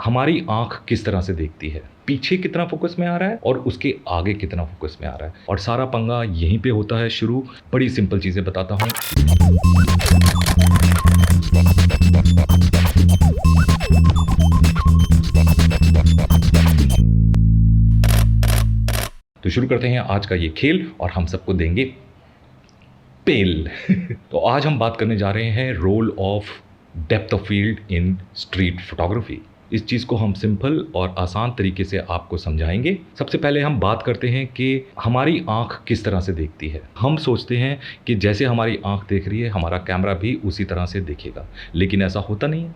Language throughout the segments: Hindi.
हमारी आंख किस तरह से देखती है, पीछे कितना फोकस में आ रहा है और उसके आगे कितना फोकस में आ रहा है, और सारा पंगा यहीं पे होता है शुरू। बड़ी सिंपल चीजें बताता हूँ। तो शुरू करते हैं आज का ये खेल और हम सबको देंगे पेल। तो आज हम बात करने जा रहे हैं role of depth of field in street photography. इस चीज़ को हम सिंपल और आसान तरीके से आपको समझाएंगे। सबसे पहले हम बात करते हैं कि हमारी आंख किस तरह से देखती है। हम सोचते हैं कि जैसे हमारी आंख देख रही है हमारा कैमरा भी उसी तरह से देखेगा, लेकिन ऐसा होता नहीं है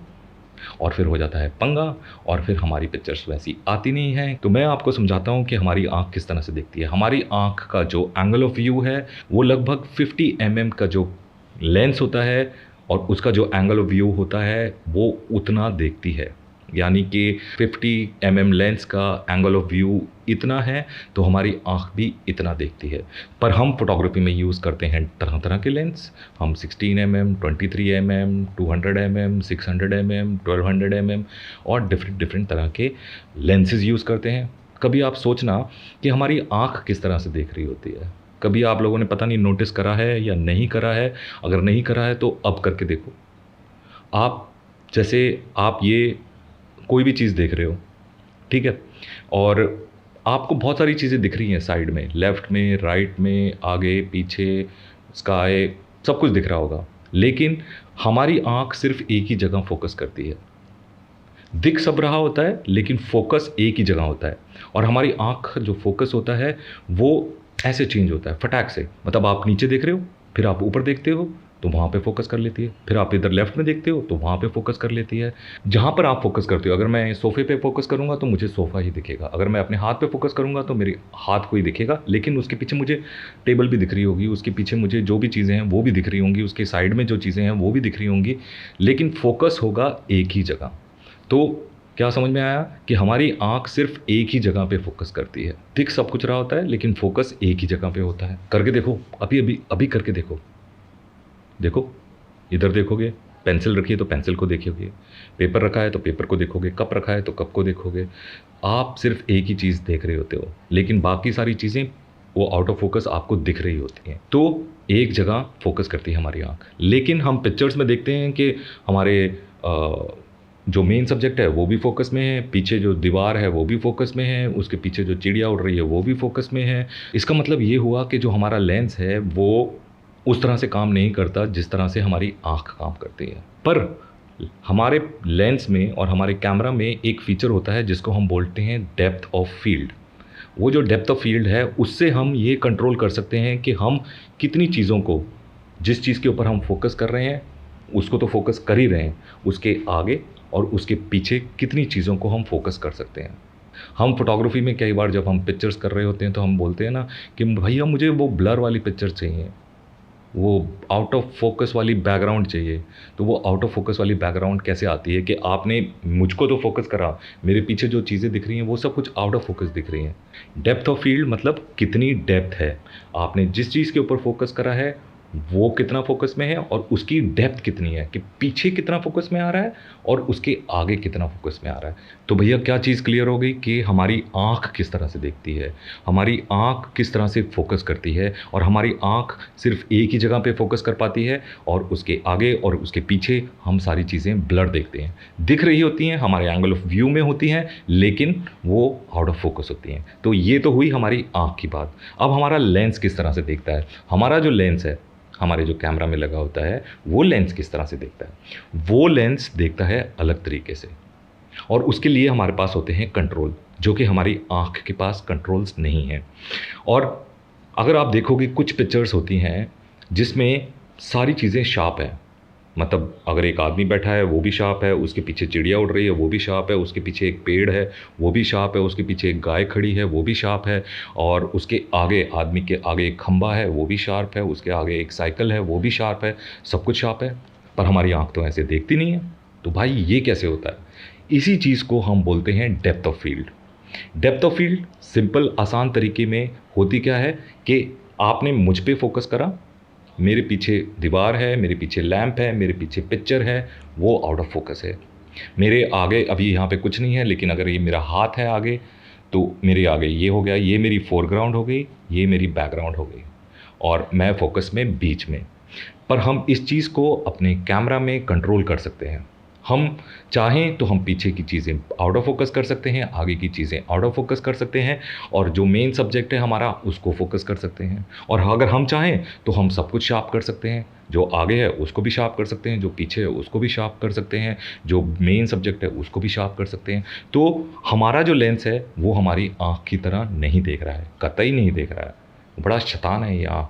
और फिर हो जाता है पंगा और फिर हमारी पिक्चर्स वैसी आती नहीं है। तो मैं आपको समझाता हूँ कि हमारी आंख किस तरह से देखती है। हमारी आंख का जो एंगल ऑफ व्यू है वो लगभग 50 mm का जो लेंस होता है और उसका जो एंगल ऑफ व्यू होता है वो उतना देखती है, यानी कि 50 mm लेंस का एंगल ऑफ व्यू इतना है तो हमारी आंख भी इतना देखती है। पर हम फोटोग्राफी में यूज़ करते हैं तरह तरह के लेंस। हम 16 mm, 23 mm, 200 mm, 600 mm, 1200 mm और डिफरेंट तरह के लेंसेज यूज़ करते हैं। कभी आप सोचना कि हमारी आंख किस तरह से देख रही होती है। कभी आप लोगों ने पता नहीं नोटिस करा है या नहीं करा है। अगर नहीं करा है तो अब करके देखो। आप जैसे आप ये कोई भी चीज़ देख रहे हो, ठीक है, और आपको बहुत सारी चीज़ें दिख रही हैं साइड में, लेफ़्ट में, राइट में, आगे पीछे, स्काई, सब कुछ दिख रहा होगा, लेकिन हमारी आंख सिर्फ एक ही जगह फोकस करती है। दिख सब रहा होता है लेकिन फोकस एक ही जगह होता है। और हमारी आंख का जो फोकस होता है वो ऐसे चेंज होता है फटाक से। मतलब आप नीचे देख रहे हो, फिर आप ऊपर देखते हो तो वहाँ पे फोकस कर लेती है, फिर आप इधर लेफ्ट में देखते हो तो वहाँ पे फोकस कर लेती है। जहाँ पर आप फोकस करते हो, अगर मैं सोफ़े पे फोकस करूँगा तो मुझे सोफ़ा ही दिखेगा, अगर मैं अपने हाथ पे फोकस करूँगा तो मेरे हाथ को ही दिखेगा, लेकिन उसके पीछे मुझे टेबल भी दिख रही होगी, उसके पीछे मुझे जो भी चीज़ें हैं वो भी दिख रही होंगी, उसके साइड में जो चीज़ें हैं वो भी दिख रही होंगी, लेकिन फोकस होगा एक ही जगह। तो क्या समझ में आया कि हमारी आंख सिर्फ एक ही जगह पे फोकस करती है। दिख सब कुछ रहा होता है लेकिन फोकस एक ही जगह पे होता है। करके देखो, अभी अभी अभी करके देखो। देखो, इधर देखोगे, पेंसिल रखी है तो पेंसिल को देखोगे, पेपर रखा है तो पेपर को देखोगे, कप रखा है तो कप को देखोगे। आप सिर्फ एक ही चीज़ देख रहे होते हो, लेकिन बाकी सारी चीज़ें वो आउट ऑफ फोकस आपको दिख रही होती हैं। तो एक जगह फोकस करती है हमारी आंख। लेकिन हम पिक्चर्स में देखते हैं कि हमारे जो मेन सब्जेक्ट है वो भी फोकस में है, पीछे जो दीवार है वो भी फोकस में है, उसके पीछे जो चिड़िया उड़ रही है वो भी फोकस में है। इसका मतलब ये हुआ कि जो हमारा लेंस है वो उस तरह से काम नहीं करता जिस तरह से हमारी आंख काम करती है। पर हमारे लेंस में और हमारे कैमरा में एक फीचर होता है जिसको हम बोलते हैं डेप्थ ऑफ फील्ड। वो जो डेप्थ ऑफ फील्ड है उससे हम ये कंट्रोल कर सकते हैं कि हम कितनी चीज़ों को, जिस चीज़ के ऊपर हम फोकस कर रहे हैं उसको तो फोकस कर ही रहे हैं, उसके आगे और उसके पीछे कितनी चीज़ों को हम फोकस कर सकते हैं। हम फोटोग्राफी में कई बार जब हम पिक्चर्स कर रहे होते हैं तो हम बोलते हैं ना कि भैया मुझे वो ब्लर वाली पिक्चर चाहिए, वो आउट ऑफ फोकस वाली बैकग्राउंड चाहिए। तो वो आउट ऑफ फोकस वाली बैकग्राउंड कैसे आती है कि आपने मुझको तो फोकस करा, मेरे पीछे जो चीज़ें दिख रही हैं वो सब कुछ आउट ऑफ फोकस दिख रही हैं। डेप्थ ऑफ फील्ड मतलब कितनी डेप्थ है, आपने जिस चीज़ के ऊपर फोकस करा है वो कितना फोकस में है और उसकी डेप्थ कितनी है, कि पीछे कितना फोकस में आ रहा है और उसके आगे कितना फोकस में आ रहा है। तो भैया क्या चीज़ क्लियर हो गई कि हमारी आंख किस तरह से देखती है, हमारी आंख किस तरह से फोकस करती है, और हमारी आंख सिर्फ एक ही जगह पे फोकस कर पाती है और उसके आगे और उसके पीछे हम सारी चीज़ें ब्लर देखते हैं। दिख रही होती हैं, हमारे एंगल ऑफ व्यू में होती हैं, लेकिन वो आउट ऑफ फोकस होती हैं। तो ये तो हुई हमारी आंख की बात। अब हमारा लेंस किस तरह से देखता है। हमारा जो लेंस है, हमारे जो कैमरा में लगा होता है, वो लेंस किस तरह से देखता है। वो लेंस देखता है अलग तरीके से, और उसके लिए हमारे पास होते हैं कंट्रोल, जो कि हमारी आंख के पास कंट्रोल्स नहीं हैं। और अगर आप देखोगे कुछ पिक्चर्स होती हैं जिसमें सारी चीज़ें शार्प हैं, मतलब अगर एक आदमी बैठा है वो भी शार्प है, उसके पीछे चिड़िया उड़ रही है वो भी शार्प है, उसके पीछे एक पेड़ है वो भी शार्प है, उसके पीछे एक गाय खड़ी है वो भी शार्प है, और उसके आगे, आदमी के आगे एक खंबा है वो भी शार्प है, उसके आगे एक साइकिल है वो भी शार्प है, सब कुछ शार्प है। पर हमारी आंख तो ऐसे देखती नहीं है। तो भाई ये कैसे होता है? इसी चीज़ को हम बोलते हैं depth of field. Depth of field simple आसान तरीके में होती क्या है कि आपने मुझ पे फोकस करा, मेरे पीछे दीवार है, मेरे पीछे लैंप है, मेरे पीछे पिक्चर है, वो आउट ऑफ फोकस है। मेरे आगे अभी यहाँ पे कुछ नहीं है, लेकिन अगर ये मेरा हाथ है आगे, तो मेरे आगे ये हो गया, ये मेरी फोरग्राउंड हो गई, ये मेरी बैकग्राउंड हो गई, और मैं फोकस में बीच में। पर हम इस चीज़ को अपने कैमरा में कंट्रोल कर सकते हैं। हम चाहें तो हम पीछे की चीज़ें आउट ऑफ फोकस कर सकते हैं, आगे की चीज़ें आउट ऑफ फोकस कर सकते हैं, और जो मेन सब्जेक्ट है हमारा उसको फोकस कर सकते हैं। और अगर हम चाहें तो हम सब कुछ शार्प कर सकते हैं, जो आगे है उसको भी शार्प कर सकते हैं, जो पीछे है उसको भी शार्प कर सकते हैं, जो मेन सब्जेक्ट है उसको भी शार्प कर सकते हैं। तो हमारा जो लेंस है वो हमारी आँख की तरह नहीं देख रहा है, कतई नहीं देख रहा है, बड़ा शैतान है ये आँख।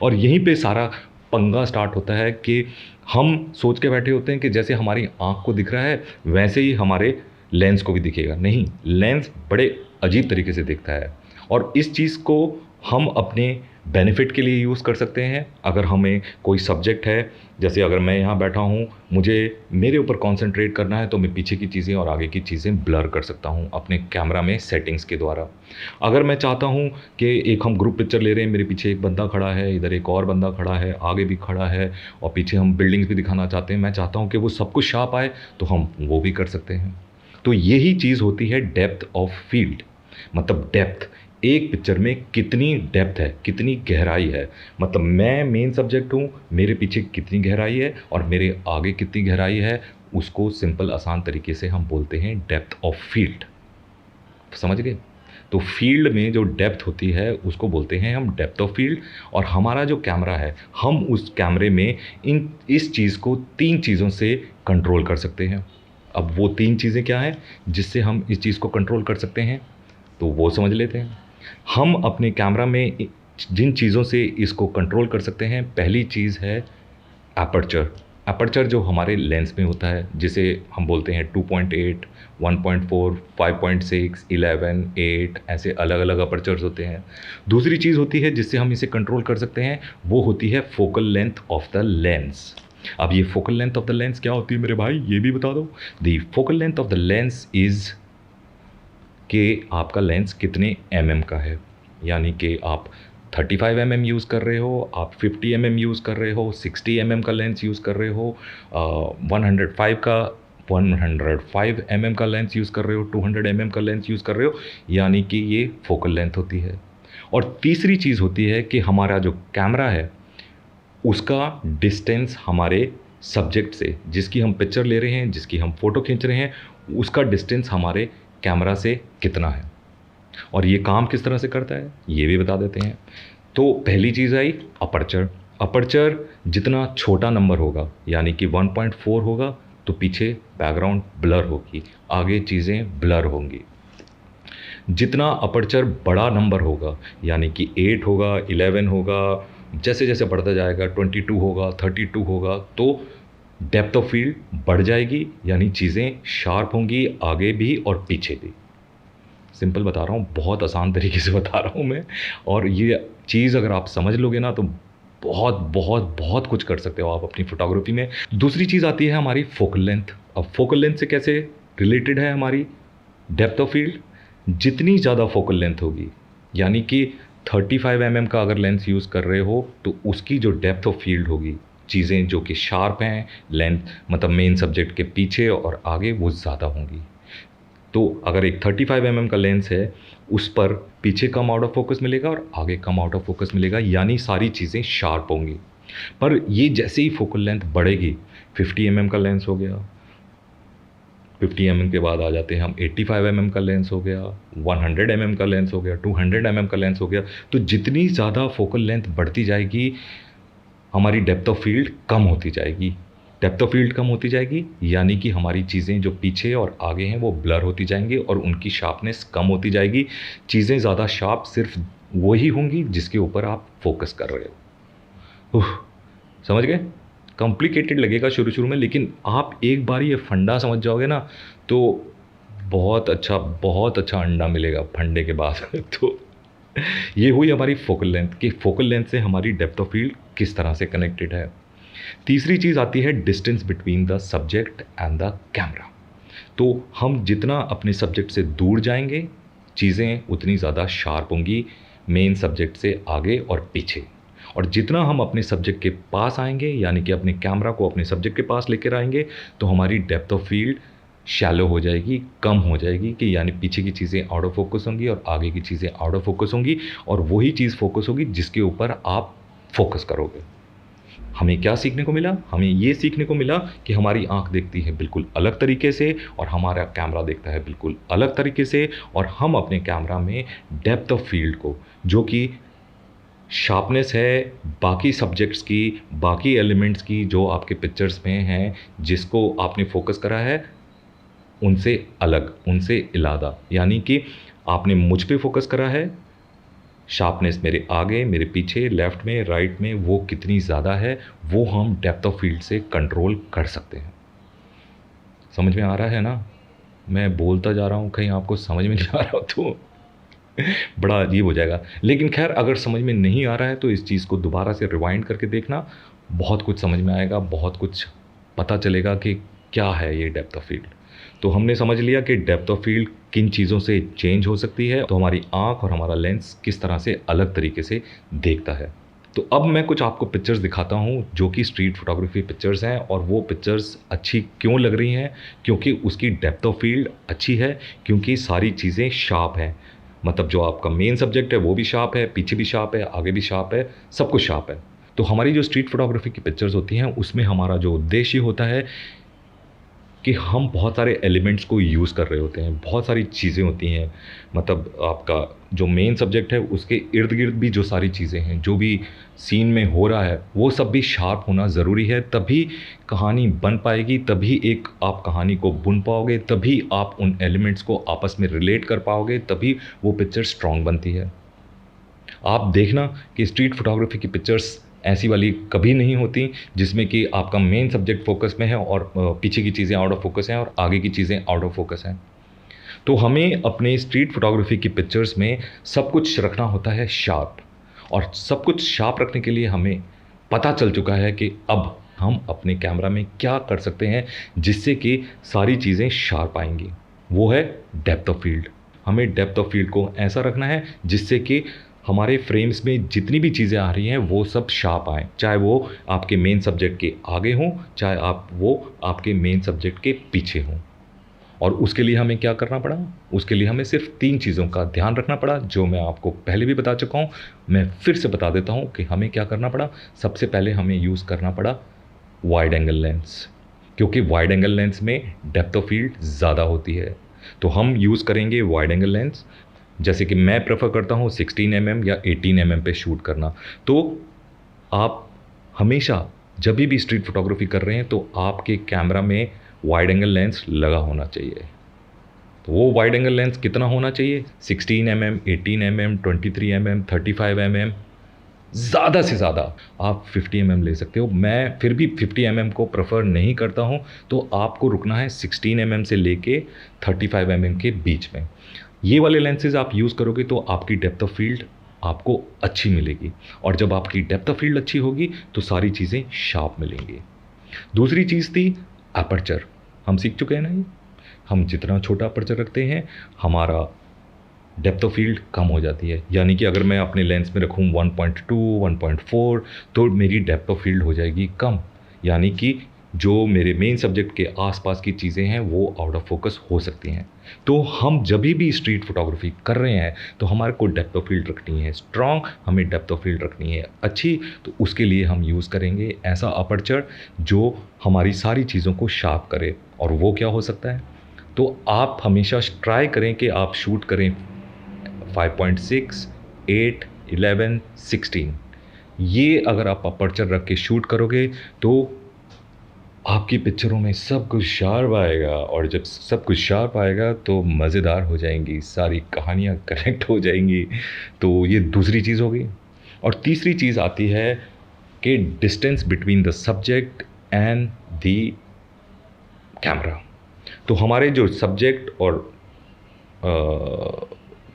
और यहीं पे सारा पंगा स्टार्ट होता है कि हम सोच के बैठे होते हैं कि जैसे हमारी आँख को दिख रहा है वैसे ही हमारे लेंस को भी दिखेगा। नहीं, लेंस बड़े अजीब तरीके से दिखता है, और इस चीज़ को हम अपने बेनिफिट के लिए यूज़ कर सकते हैं। अगर हमें कोई सब्जेक्ट है, जैसे अगर मैं यहाँ बैठा हूँ, मुझे मेरे ऊपर कॉन्सेंट्रेट करना है, तो मैं पीछे की चीज़ें और आगे की चीज़ें ब्लर कर सकता हूँ अपने कैमरा में सेटिंग्स के द्वारा। अगर मैं चाहता हूँ कि एक हम ग्रुप पिक्चर ले रहे हैं, मेरे पीछे एक बंदा खड़ा है, इधर एक और बंदा खड़ा है, आगे भी खड़ा है, और पीछे हम बिल्डिंग्स भी दिखाना चाहते हैं, मैं चाहता हूँ कि वो सब कुछ शार्प आए, तो हम वो भी कर सकते हैं। तो यही चीज़ होती है डेप्थ ऑफ फील्ड। मतलब डेप्थ, एक पिक्चर में कितनी डेप्थ है, कितनी गहराई है। मतलब मैं मेन सब्जेक्ट हूँ, मेरे पीछे कितनी गहराई है और मेरे आगे कितनी गहराई है, उसको सिंपल आसान तरीके से हम बोलते हैं डेप्थ ऑफ फील्ड। समझ गए? तो फील्ड में जो डेप्थ होती है उसको बोलते हैं हम डेप्थ ऑफ फील्ड। और हमारा जो कैमरा है, हम उस कैमरे में इस चीज़ को 3 चीज़ों से कंट्रोल कर सकते हैं। अब वो 3 चीज़ें क्या हैं जिससे हम इस चीज़ को कंट्रोल कर सकते हैं, तो वो समझ लेते हैं। हम अपने कैमरा में जिन चीज़ों से इसको कंट्रोल कर सकते हैं, पहली चीज़ है एपर्चर। एपर्चर जो हमारे लेंस में होता है, जिसे हम बोलते हैं 2.8, 1.4, 5.6, 11, 8, ऐसे अलग अलग अपर्चर्स होते हैं। दूसरी चीज़ होती है जिससे हम इसे कंट्रोल कर सकते हैं, वो होती है focal length of the lens. अब ये focal length of the lens क्या होती है मेरे भाई, ये भी बता दो। The focal length of the lens is कि आपका लेंस कितने mm का है। यानी कि आप 35 mm यूज़ कर रहे हो, आप 50 mm यूज़ कर रहे हो, 60 mm का लेंस यूज़ कर रहे हो, 105 mm का लेंस यूज़ कर रहे हो, 200 mm का लेंस यूज़ कर रहे हो, यानी कि ये फोकल लेंथ होती है। और तीसरी चीज़ होती है कि हमारा जो कैमरा है उसका डिस्टेंस हमारे सब्जेक्ट से, जिसकी हम पिक्चर ले रहे हैं, जिसकी हम फ़ोटो खींच रहे हैं, उसका डिस्टेंस हमारे कैमरा से कितना है। और ये काम किस तरह से करता है ये भी बता देते हैं। तो पहली चीज़ आई अपर्चर। अपर्चर जितना छोटा नंबर होगा, यानी कि 1.4 होगा, तो पीछे बैकग्राउंड ब्लर होगी, आगे चीज़ें ब्लर होंगी। जितना अपर्चर बड़ा नंबर होगा, यानी कि 8 होगा, 11 होगा, जैसे जैसे बढ़ता जाएगा, 22 होगा, 32 होगा, तो डेप्थ ऑफ फील्ड बढ़ जाएगी, यानी चीज़ें शार्प होंगी आगे भी और पीछे भी। सिंपल बता रहा हूँ, बहुत आसान तरीके से बता रहा हूँ मैं। और ये चीज़ अगर आप समझ लोगे ना, तो बहुत बहुत बहुत कुछ कर सकते हो आप अपनी फ़ोटोग्राफी में। दूसरी चीज़ आती है हमारी फोकल लेंथ। अब फोकल लेंथ से कैसे रिलेटेड है हमारी डेप्थ ऑफ फील्ड। जितनी ज़्यादा फोकल लेंथ होगी, यानी कि 35 mm का अगर लेंस यूज़ कर रहे हो, तो उसकी जो डेप्थ ऑफ फील्ड होगी, चीज़ें जो कि शार्प हैं, लेंथ मतलब मेन सब्जेक्ट के पीछे और आगे, वो ज़्यादा होंगी। तो अगर एक 35 mm का लेंस है, उस पर पीछे कम आउट ऑफ फोकस मिलेगा और आगे कम आउट ऑफ फोकस मिलेगा, यानी सारी चीज़ें शार्प होंगी। पर ये जैसे ही फोकल लेंथ बढ़ेगी, 50 mm का लेंस हो गया, 50 mm के बाद आ जाते हैं हम 85 mm का लेंस हो गया, 100 mm का लेंस हो गया, 200 mm का लेंस हो गया। तो जितनी ज़्यादा फोकल लेंथ बढ़ती जाएगी, हमारी डेप्थ ऑफ फील्ड कम होती जाएगी। डेप्थ ऑफ फील्ड कम होती जाएगी, यानी कि हमारी चीज़ें जो पीछे और आगे हैं वो ब्लर होती जाएंगी और उनकी शार्पनेस कम होती जाएगी। चीज़ें ज़्यादा शार्प सिर्फ वही होंगी जिसके ऊपर आप फोकस कर रहे हो। समझ गए? कॉम्प्लिकेटेड लगेगा शुरू शुरू में, लेकिन आप एक बार ये फंडा समझ जाओगे ना, तो बहुत अच्छा अंडा मिलेगा फंडे के बाद। तो ये हुई हमारी फोकल लेंथ कि फोकल लेंथ से हमारी डेप्थ ऑफ फील्ड किस तरह से कनेक्टेड है। तीसरी चीज़ आती है distance between the subject and the camera. तो हम जितना अपने सब्जेक्ट से दूर जाएंगे, चीज़ें उतनी ज़्यादा शार्प होंगी मेन सब्जेक्ट से आगे और पीछे। और जितना हम अपने सब्जेक्ट के पास आएंगे, यानी कि अपने कैमरा को अपने सब्जेक्ट के पास लेकर आएंगे, तो हमारी डेप्थ ऑफ फील्ड शैलो हो जाएगी, कम हो जाएगी, कि यानी पीछे की चीज़ें आउट ऑफ फोकस होंगी और आगे की चीज़ें आउट ऑफ फोकस होंगी, और वही चीज़ फोकस होगी जिसके ऊपर आप फोकस करोगे। हमें क्या सीखने को मिला? हमें ये सीखने को मिला कि हमारी आंख देखती है बिल्कुल अलग तरीके से और हमारा कैमरा देखता है बिल्कुल अलग तरीके से, और हम अपने कैमरा में डेप्थ ऑफ फील्ड को, जो कि शार्पनेस है बाकी सब्जेक्ट्स की, बाकी एलिमेंट्स की जो आपके पिक्चर्स में हैं, जिसको आपने फोकस करा है, उनसे अलग, उनसे इलादा, यानी कि आपने मुझ पे फोकस करा है, शार्पनेस मेरे आगे, मेरे पीछे, लेफ्ट में, राइट में, वो कितनी ज़्यादा है, वो हम डेप्थ ऑफ फील्ड से कंट्रोल कर सकते हैं। समझ में आ रहा है ना? मैं बोलता जा रहा हूँ, कहीं आपको समझ में नहीं आ रहा हो तो बड़ा अजीब हो जाएगा। लेकिन खैर, अगर समझ में नहीं आ रहा है तो इस चीज़ को दोबारा से रिवाइंड करके देखना, बहुत कुछ समझ में आएगा, बहुत कुछ पता चलेगा कि क्या है ये डेप्थ ऑफ फील्ड। तो हमने समझ लिया कि डेप्थ ऑफ फील्ड किन चीज़ों से चेंज हो सकती है, तो हमारी आँख और हमारा लेंस किस तरह से अलग तरीके से देखता है। तो अब मैं कुछ आपको पिक्चर्स दिखाता हूँ जो कि स्ट्रीट फोटोग्राफी पिक्चर्स हैं, और वो पिक्चर्स अच्छी क्यों लग रही हैं? क्योंकि उसकी डेप्थ ऑफ फील्ड अच्छी है, क्योंकि सारी चीज़ें शार्प हैं। मतलब जो आपका मेन सब्जेक्ट है वो भी शार्प है, पीछे भी शार्प है, आगे भी शार्प है, सब कुछ शार्प है। तो हमारी जो स्ट्रीट फोटोग्राफी की पिक्चर्स होती हैं, उसमें हमारा जो उद्देश्य होता है कि हम बहुत सारे एलिमेंट्स को यूज़ कर रहे होते हैं, बहुत सारी चीज़ें होती हैं। मतलब आपका जो मेन सब्जेक्ट है उसके इर्द गिर्द भी जो सारी चीज़ें हैं, जो भी सीन में हो रहा है, वो सब भी शार्प होना ज़रूरी है, तभी कहानी बन पाएगी, तभी एक आप कहानी को बुन पाओगे, तभी आप उन एलिमेंट्स को आपस में रिलेट कर पाओगे, तभी वो पिक्चर स्ट्रॉन्ग बनती है। आप देखना कि स्ट्रीट फोटोग्राफी की पिक्चर्स ऐसी वाली कभी नहीं होती जिसमें कि आपका मेन सब्जेक्ट फोकस में है और पीछे की चीज़ें आउट ऑफ फोकस हैं और आगे की चीज़ें आउट ऑफ फोकस हैं। तो हमें अपने स्ट्रीट फोटोग्राफी की पिक्चर्स में सब कुछ रखना होता है शार्प, और सब कुछ शार्प रखने के लिए हमें पता चल चुका है कि अब हम अपने कैमरा में क्या कर सकते हैं जिससे कि सारी चीज़ें शार्प आएंगी। वो है डेप्थ ऑफ फील्ड। हमें डेप्थ ऑफ फील्ड को ऐसा रखना है जिससे कि हमारे फ्रेम्स में जितनी भी चीज़ें आ रही हैं वो सब शार्प आएँ, चाहे वो आपके मेन सब्जेक्ट के आगे हों, चाहे वो आपके मेन सब्जेक्ट के पीछे हों। और उसके लिए हमें क्या करना पड़ा? उसके लिए हमें सिर्फ 3 चीज़ों का ध्यान रखना पड़ा, जो मैं आपको पहले भी बता चुका हूँ। मैं फिर से बता देता हूँ कि हमें क्या करना पड़ा। सबसे पहले हमें यूज़ करना पड़ा वाइड एंगल लेंस, क्योंकि वाइड एंगल लेंस में डेप्थ ऑफ फील्ड ज़्यादा होती है। तो हम यूज़ करेंगे वाइड एंगल लेंस। जैसे कि मैं प्रेफर करता हूँ 16 mm या 18 mm पे शूट करना। तो आप हमेशा जब भी स्ट्रीट फोटोग्राफी कर रहे हैं तो आपके कैमरा में वाइड एंगल लेंस लगा होना चाहिए। तो वो वाइड एंगल लेंस कितना होना चाहिए? 16 mm, 18 mm, 23 mm, 35 mm, ज़्यादा से ज़्यादा आप 50 mm ले सकते हो। मैं फिर भी 50 mm को प्रेफर नहीं करता हूँ। तो आपको रुकना है 16 mm से लेके 35 mm के बीच में। ये वाले लेंसेज आप यूज़ करोगे तो आपकी डेप्थ ऑफ फील्ड आपको अच्छी मिलेगी, और जब आपकी डेप्थ ऑफ फील्ड अच्छी होगी तो सारी चीज़ें शार्प मिलेंगी। दूसरी चीज़ थी अपर्चर। हम सीख चुके हैं ना, ये हम जितना छोटा अपर्चर रखते हैं हमारा डेप्थ ऑफ फील्ड कम हो जाती है। यानी कि अगर मैं अपने लेंस में रखूँ 1.2, 1.4 तो मेरी डेप्थ ऑफ फील्ड हो जाएगी कम, यानी कि जो मेरे मेन सब्जेक्ट के आसपास की चीज़ें हैं वो आउट ऑफ फोकस हो सकती हैं। तो हम जब भी स्ट्रीट फोटोग्राफी कर रहे हैं तो हमारे को डेप्थ ऑफ फील्ड रखनी है स्ट्रॉन्ग, हमें डेप्थ ऑफ फील्ड रखनी है अच्छी। तो उसके लिए हम यूज़ करेंगे ऐसा अपर्चर जो हमारी सारी चीज़ों को शार्प करे। और वो क्या हो सकता है? तो आप हमेशा ट्राई करें कि आप शूट करें 5.6, 8, 11, 16। ये अगर आप अपर्चर रख के शूट करोगे तो आपकी पिक्चरों में सब कुछ शार्प आएगा, और जब सब कुछ शार्प आएगा तो मज़ेदार हो जाएंगी, सारी कहानियाँ कनेक्ट हो जाएंगी। तो ये दूसरी चीज़ होगी। और तीसरी चीज़ आती है कि distance between the subject and the camera. तो हमारे जो सब्जेक्ट और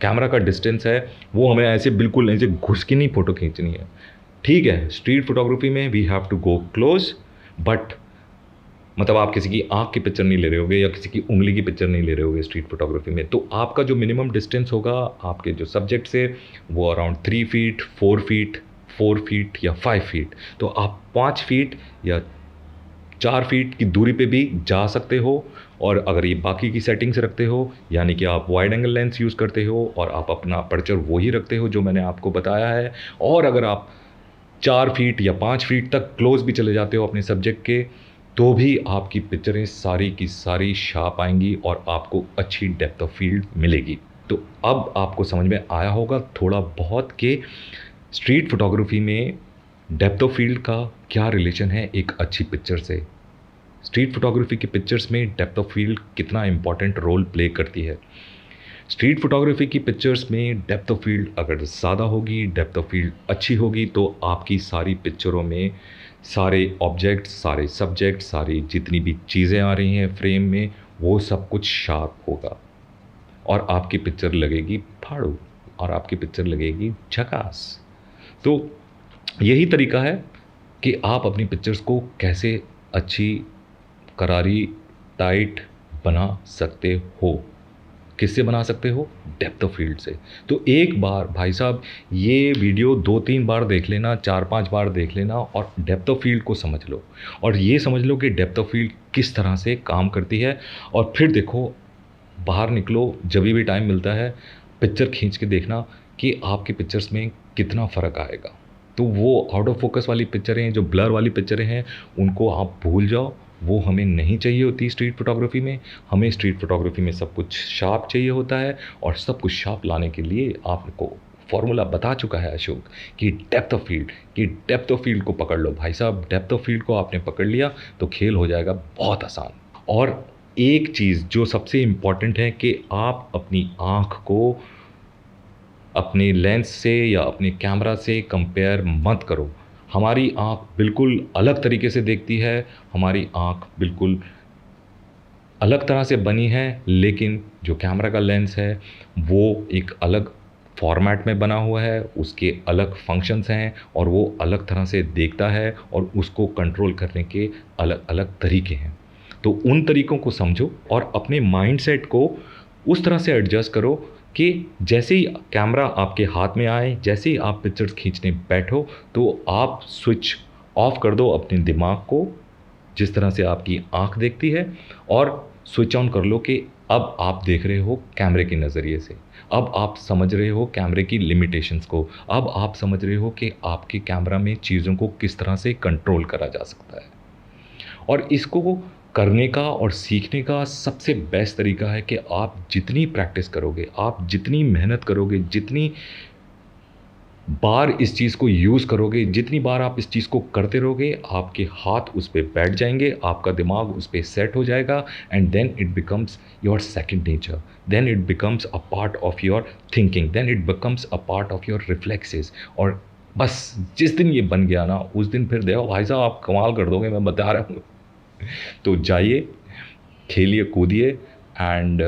कैमरा का डिस्टेंस है वो हमें ऐसे बिल्कुल ऐसे घुस के नहीं फ़ोटो खींचनी है। ठीक है, स्ट्रीट फोटोग्राफी में we have to go close, but मतलब आप किसी की आँख की पिक्चर नहीं ले रहे होगे या किसी की उंगली की पिक्चर नहीं ले रहे होगे स्ट्रीट फोटोग्राफी में। तो आपका जो मिनिमम डिस्टेंस होगा आपके जो सब्जेक्ट से वो अराउंड 3 फीट, 4 फीट, 4 फीट या 5 फीट, तो आप 5 फीट या 4 फीट की दूरी पे भी जा सकते हो। और अगर ये बाकी की सेटिंग्स रखते हो, यानी कि आप वाइड एंगल लेंस यूज़ करते हो और आप अपना अपर्चर वही रखते हो जो मैंने आपको बताया है, और अगर आप 4 फीट या 5 फीट तक क्लोज भी चले जाते हो अपने सब्जेक्ट के, तो भी आपकी पिक्चरें सारी की सारी शार्प आएंगी और आपको अच्छी डेप्थ ऑफ फील्ड मिलेगी। तो अब आपको समझ में आया होगा थोड़ा बहुत कि स्ट्रीट फोटोग्राफी में डेप्थ ऑफ फील्ड का क्या रिलेशन है एक अच्छी पिक्चर से। स्ट्रीट फोटोग्राफी की पिक्चर्स में डेप्थ ऑफ फील्ड कितना इंपॉर्टेंट रोल प्ले करती है। स्ट्रीट फोटोग्राफी की पिक्चर्स में डेप्थ ऑफ फील्ड अगर ज़्यादा होगी, डेप्थ ऑफ फील्ड अच्छी होगी, तो आपकी सारी पिक्चरों में सारे ऑब्जेक्ट, सारे सब्जेक्ट, सारी जितनी भी चीज़ें आ रही हैं फ्रेम में, वो सब कुछ शार्प होगा और आपकी पिक्चर लगेगी फाड़ू और आपकी पिक्चर लगेगी झकास। तो यही तरीका है कि आप अपनी पिक्चर्स को कैसे अच्छी, करारी, टाइट बना सकते हो। किससे बना सकते हो? डेप्थ ऑफ फील्ड से। तो एक बार भाई साहब ये वीडियो 2-3 बार देख लेना, 4-5 बार देख लेना और डेप्थ ऑफ फील्ड को समझ लो, और ये समझ लो कि डेप्थ ऑफ फील्ड किस तरह से काम करती है। और फिर देखो, बाहर निकलो, जब भी टाइम मिलता है पिक्चर खींच के देखना कि आपकी पिक्चर्स में कितना फ़र्क आएगा। तो वो आउट ऑफ फोकस वाली पिक्चरें, जो ब्लर वाली पिक्चरें हैं, उनको आप भूल जाओ, वो हमें नहीं चाहिए होती स्ट्रीट फोटोग्राफी में। हमें स्ट्रीट फोटोग्राफी में सब कुछ शार्प चाहिए होता है, और सब कुछ शार्प लाने के लिए आपको फॉर्मूला बता चुका है अशोक कि डेप्थ ऑफ फील्ड को पकड़ लो भाई साहब। डेप्थ ऑफ फील्ड को आपने पकड़ लिया तो खेल हो जाएगा बहुत आसान। और एक चीज़ जो सबसे इम्पॉर्टेंट है कि आप अपनी आँख को अपने लेंस से या अपने कैमरा से कंपेयर मत करो। हमारी आँख बिल्कुल अलग तरीके से देखती है, हमारी आँख बिल्कुल अलग तरह से बनी है, लेकिन जो कैमरा का लेंस है वो एक अलग फॉर्मेट में बना हुआ है, उसके अलग फंक्शंस हैं और वो अलग तरह से देखता है और उसको कंट्रोल करने के अलग अलग तरीके हैं। तो उन तरीकों को समझो और अपने माइंडसेट को उस तरह से एडजस्ट करो कि जैसे ही कैमरा आपके हाथ में आए, जैसे ही आप पिक्चर्स खींचने बैठो, तो आप स्विच ऑफ कर दो अपने दिमाग को, जिस तरह से आपकी आंख देखती है, और स्विच ऑन कर लो कि अब आप देख रहे हो कैमरे के नज़रिए से। अब आप समझ रहे हो कैमरे की लिमिटेशंस को। अब आप समझ रहे हो कि आपके कैमरा में चीज़ों को किस तरह से कंट्रोल करा जा सकता है। और इसको करने का और सीखने का सबसे बेस्ट तरीका है कि आप जितनी प्रैक्टिस करोगे, आप जितनी मेहनत करोगे, जितनी बार इस चीज़ को यूज़ करोगे, जितनी बार आप इस चीज़ को करते रहोगे, आपके हाथ उस पर बैठ जाएंगे, आपका दिमाग उस पर सेट हो जाएगा, and then it becomes your second nature, then it becomes a part of your thinking, then it becomes a part of your reflexes. और बस जिस दिन ये बन गया ना, उस दिन फिर देखो भाई साहब आप कमाल कर दोगे, मैं बता रहा हूँ। तो जाइए, खेलिए, कूदिए, एंड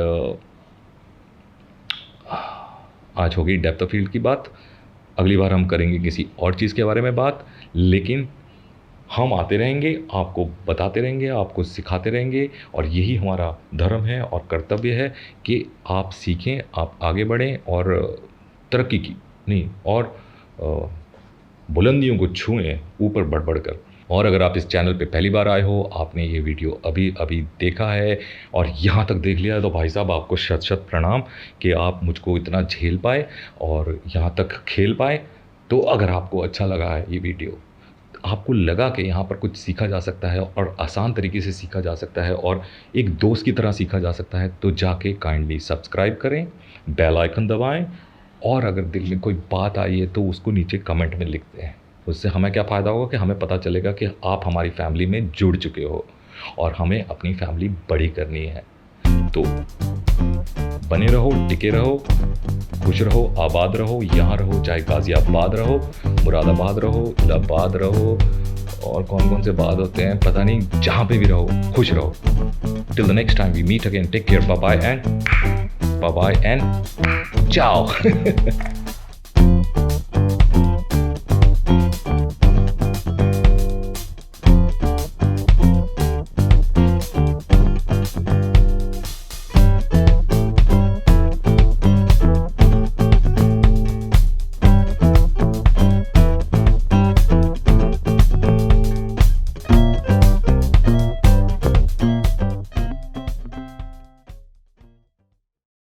आज होगी डेप्थ ऑफ फील्ड की बात। अगली बार हम करेंगे किसी और चीज़ के बारे में बात, लेकिन हम आते रहेंगे, आपको बताते रहेंगे, आपको सिखाते रहेंगे, और यही हमारा धर्म है और कर्तव्य है कि आप सीखें, आप आगे बढ़ें और तरक्की की नहीं, और बुलंदियों को छुएं ऊपर बढ़ बढ़ कर। और अगर आप इस चैनल पे पहली बार आए हो, आपने ये वीडियो अभी अभी देखा है और यहाँ तक देख लिया है, तो भाई साहब आपको शत शत प्रणाम कि आप मुझको इतना झेल पाए और यहाँ तक खेल पाए। तो अगर आपको अच्छा लगा है ये वीडियो, आपको लगा कि यहाँ पर कुछ सीखा जा सकता है और आसान तरीके से सीखा जा सकता है और एक दोस्त की तरह सीखा जा सकता है, तो जाके काइंडली सब्सक्राइब करें, बेल आइकन दबाएँ, और अगर दिल में कोई बात आई है तो उसको नीचे कमेंट में लिखते हैं। उससे हमें क्या फ़ायदा होगा कि हमें पता चलेगा कि आप हमारी फैमिली में जुड़ चुके हो और हमें अपनी फैमिली बड़ी करनी है। तो बने रहो, टिके रहो, खुश रहो, आबाद रहो, यहाँ रहो, चाहे गाज़ियाबाद रहो, मुरादाबाद रहो, इलाहाबाद रहो, और कौन कौन से बाद होते हैं पता नहीं, जहाँ पे भी रहो खुश रहो। Till the next time we meet again, take care, bye bye and ciao